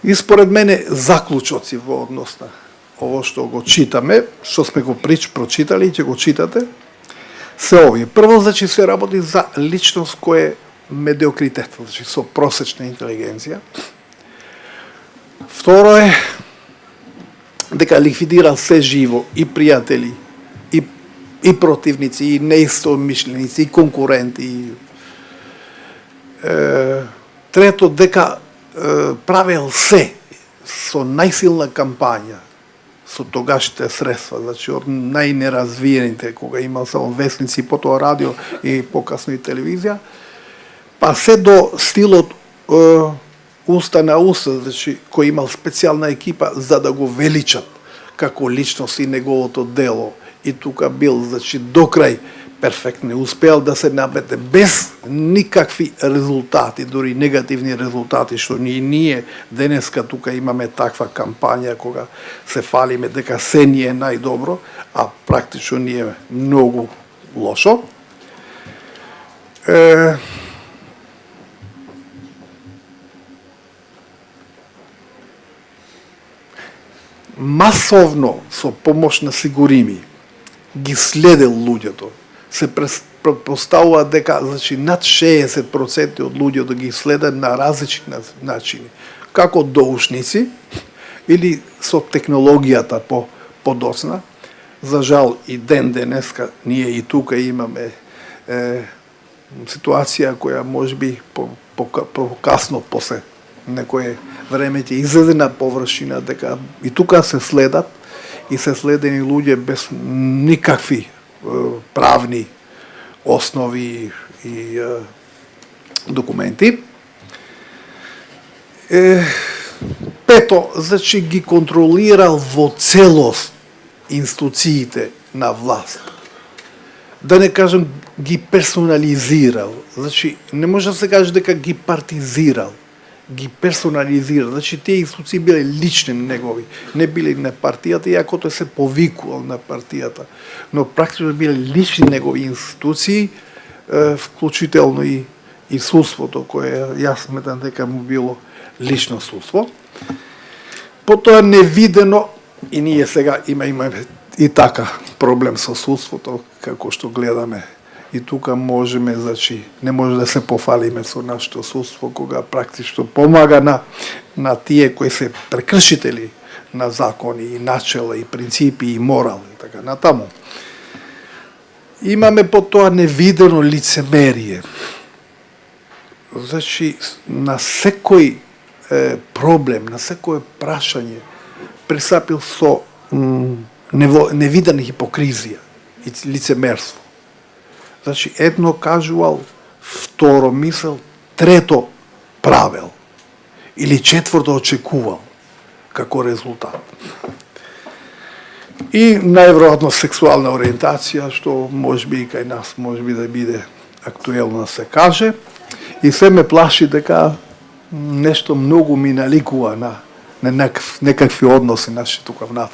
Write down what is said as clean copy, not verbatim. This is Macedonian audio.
И според мене заклучоци во однос на ово што го читаме, што сме го прочитали и ќе го читате, се овие. Прво, значи, се работи за личност која е медиокритет, значи со просечна интелигенција. Второ е дека ликвидира се живо, и пријатели, и противници, и неистомишленици, и конкуренти. Трето, дека правел се со најсилна кампања со тогашните средства, значи од најнеразвиените, кога имал само вестници, потоа радио и покасно и телевизија, па се до стилот уста на уста, значи кој имал специјална екипа за да го величат како личност и неговото дело. И тука бил, значи, до крај перфектно, успеал да се наметне без никакви резултати, дури негативни резултати, што ние денеска тука имаме таква кампања кога се фалиме дека се ни е најдобро, а практично ни е многу лошо. Масовно, со помош на сигурими, ги следел луѓето. Се предпоставува дека, значи, над 60% од луѓето ги следат на различни начини. Како доушници, или со технологијата подоцна. За жал и денеска ние и тука имаме ситуација која можеби покасно после некое време ќе излезе на површина дека и тука се следат и се следени луѓе без никакви правни основи и документи. Пето, значи ги контролирал во целост институциите на власт. Да не кажем ги персонализирал. Значи не може да се каже дека ги партизирал. Ги персонализира. Значи, тие институции биле лични негови, не биле на партијата, иако тој се повикувал на партијата. Но практично биле лични негови институции, вклучително и судството, кое јас сметам дека му било лично судство. Потоа невидено, и ние сега имаме и така проблем со судството, како што гледаме. И тука можеме, значи, не може да се пофалиме со нашето судство, кога практично помага на тие кои се прекршители на закони и начела и принципи и морал и така натаму. Имаме потоа невидено лицемерие. Значи, на секој проблем, на секој прашање присапил со невидена хипокризија и лицемерство. Значи, едно кажувал, второ мисел, трето правел. Или четврто очекувал како резултат. И најверојатно сексуална ориентација, што можеби и кај нас можеби да биде актуелно да се каже. И се ме плаши дека нешто многу ми наликува на некакви односи наши тука внатре.